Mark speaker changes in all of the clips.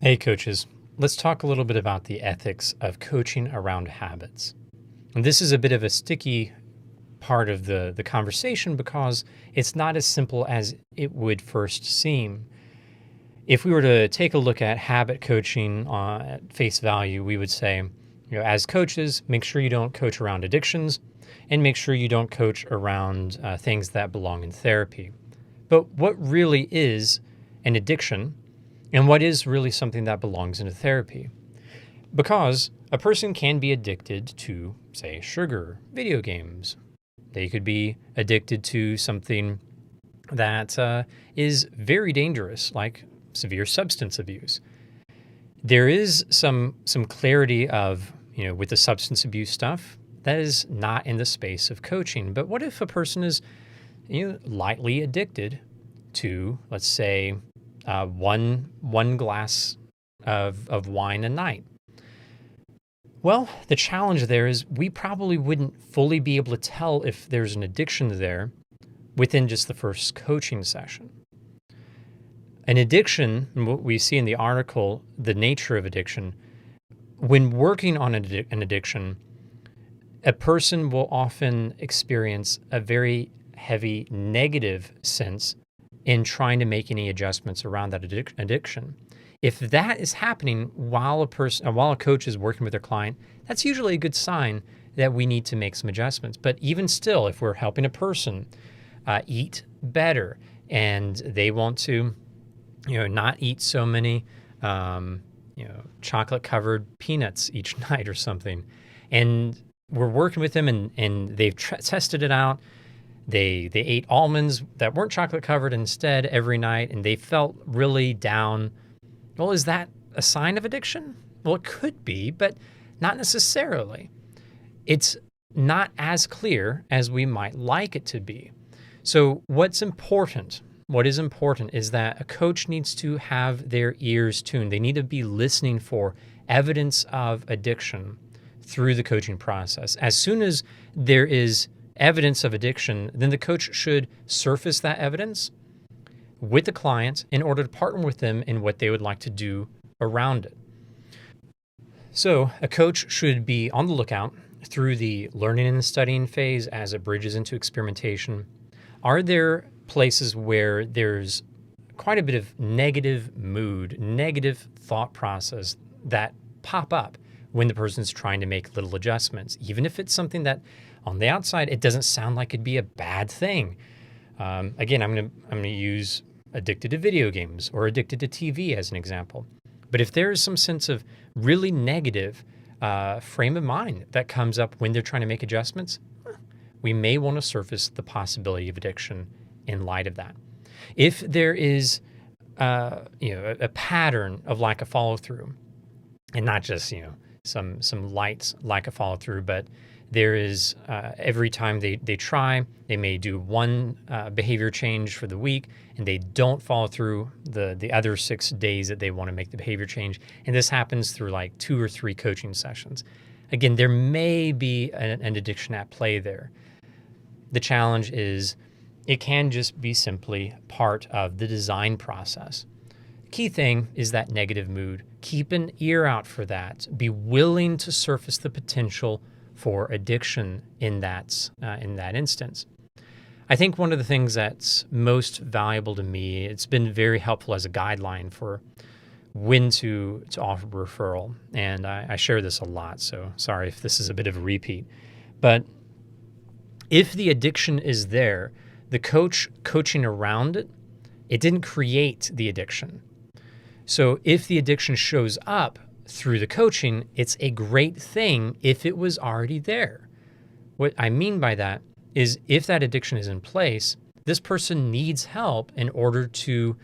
Speaker 1: Hey, coaches. Let's talk a little bit about the ethics of coaching around habits. And this is a bit of a sticky part of the conversation because it's not as simple as it would first seem. If we were to take a look at habit coaching at face value, we would say, as coaches, make sure you don't coach around addictions and make sure you don't coach around things that belong in therapy. But what really is an addiction and what is really something that belongs in a therapy? Because a person can be addicted to, say, sugar, video games. They could be addicted to something that is very dangerous, like severe substance abuse. There is some clarity of, with the substance abuse stuff, that is not in the space of coaching. But what if a person is, lightly addicted to, let's say, one glass of wine a night? Well, the challenge there is we probably wouldn't fully be able to tell if there's an addiction there within just the first coaching session. An addiction, and what we see in the article, the nature of addiction, when working on an addiction, a person will often experience a very heavy negative sense in trying to make any adjustments around that addiction. If that is happening while a coach is working with their client, that's usually a good sign that we need to make some adjustments. But even still, if we're helping a person eat better and they want to, not eat so many, chocolate-covered peanuts each night or something, and we're working with them and they've tested it out. They ate almonds that weren't chocolate covered instead every night, and they felt really down. Well, is that a sign of addiction? Well, it could be, but not necessarily. It's not as clear as we might like it to be. So what is important is that a coach needs to have their ears tuned. They need to be listening for evidence of addiction through the coaching process. As soon as there is evidence of addiction, then the coach should surface that evidence with the client in order to partner with them in what they would like to do around it. So a coach should be on the lookout through the learning and studying phase as it bridges into experimentation. Are there places where there's quite a bit of negative mood, negative thought process that pop up when the person's trying to make little adjustments, even if it's something that on the outside, it doesn't sound like it'd be a bad thing. Again, I'm gonna use addicted to video games or addicted to TV as an example. But if there is some sense of really negative frame of mind that comes up when they're trying to make adjustments, we may want to surface the possibility of addiction in light of that. If there is, a pattern of lack of follow through, and not just some light lack of follow through, but there is every time they try, they may do one behavior change for the week and they don't follow through the other 6 days that they want to make the behavior change. And this happens through like 2 or 3 coaching sessions. Again, there may be an addiction at play there. The challenge is it can just be simply part of the design process. Key thing is that negative mood. Keep an ear out for that. Be willing to surface the potential for addiction in that instance. I think one of the things that's most valuable to me, it's been very helpful as a guideline for when to offer referral. And I share this a lot, so sorry if this is a bit of a repeat. But if the addiction is there, the coach coaching around it, it didn't create the addiction. So if the addiction shows up through the coaching, it's a great thing if it was already there. What I mean by that is if that addiction is in place, this person needs help in order to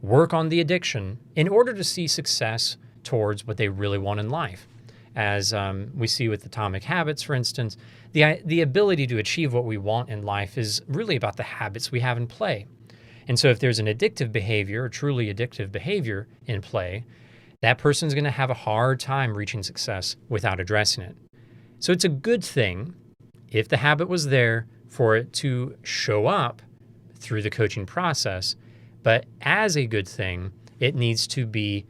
Speaker 1: work on the addiction, in order to see success towards what they really want in life. As we see with Atomic Habits, for instance, the ability to achieve what we want in life is really about the habits we have in play. And so if there's an addictive behavior, or truly addictive behavior in play, that person's going to have a hard time reaching success without addressing it. So it's a good thing if the habit was there for it to show up through the coaching process, but as a good thing, it needs to be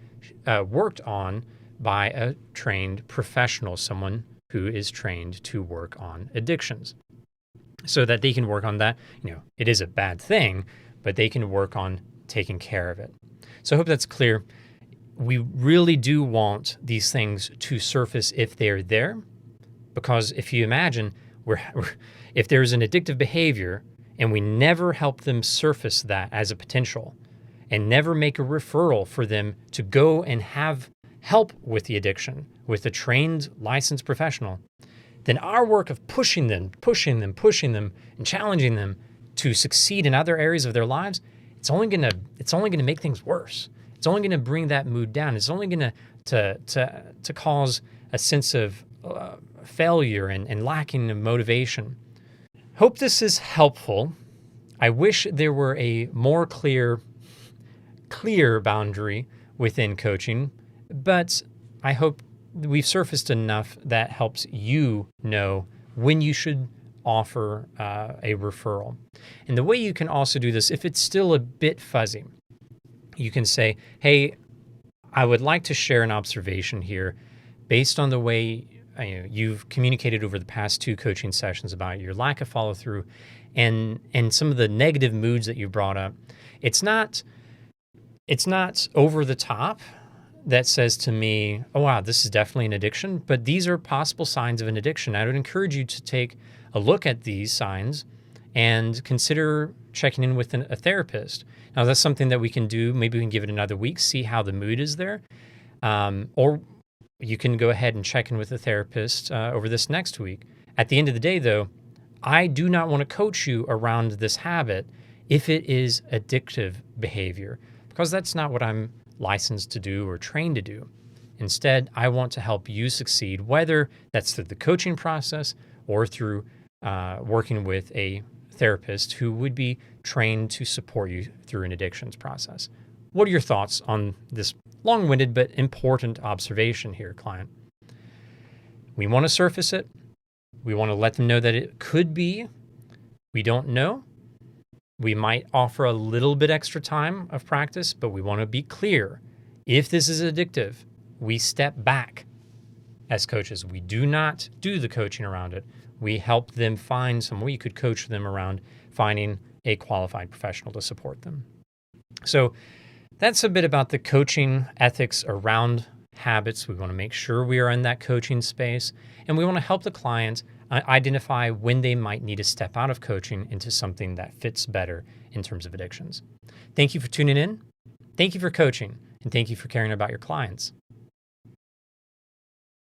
Speaker 1: worked on by a trained professional, someone who is trained to work on addictions, so that they can work on that. It is a bad thing, but they can work on taking care of it. So I hope that's clear. We really do want these things to surface if they're there, because if you imagine, if there's an addictive behavior and we never help them surface that as a potential and never make a referral for them to go and have help with the addiction with a trained, licensed professional, then our work of pushing them, and challenging them to succeed in other areas of their lives, it's only gonna make things worse. It's only gonna bring that mood down. It's only gonna to cause a sense of failure and lacking of motivation. Hope this is helpful. I wish there were a more clear boundary within coaching, but I hope we've surfaced enough that helps you know when you should offer a referral. And the way you can also do this, if it's still a bit fuzzy, you can say, hey, I would like to share an observation here based on the way you've communicated over the past 2 coaching sessions about your lack of follow through and some of the negative moods that you brought up. It's not over the top that says to me, oh, wow, this is definitely an addiction, but these are possible signs of an addiction. I would encourage you to take a look at these signs and consider checking in with a therapist. Now, that's something that we can do. Maybe we can give it another week, see how the mood is there. Or you can go ahead and check in with a therapist over this next week. At the end of the day, though, I do not want to coach you around this habit if it is addictive behavior, because that's not what I'm licensed to do or trained to do. Instead, I want to help you succeed, whether that's through the coaching process or through working with a therapist who would be trained to support you through an addictions process. What are your thoughts on this long-winded but important observation here, client? We want to surface it. We want to let them know that it could be. We don't know. We might offer a little bit extra time of practice, but we want to be clear. If this is addictive, we step back as coaches. We do not do the coaching around it. We help them find someone. We could coach them around finding a qualified professional to support them. So that's a bit about the coaching ethics around habits. We want to make sure we are in that coaching space, and we want to help the client identify when they might need to step out of coaching into something that fits better in terms of addictions. Thank you for tuning in. Thank you for coaching, and thank you for caring about your clients.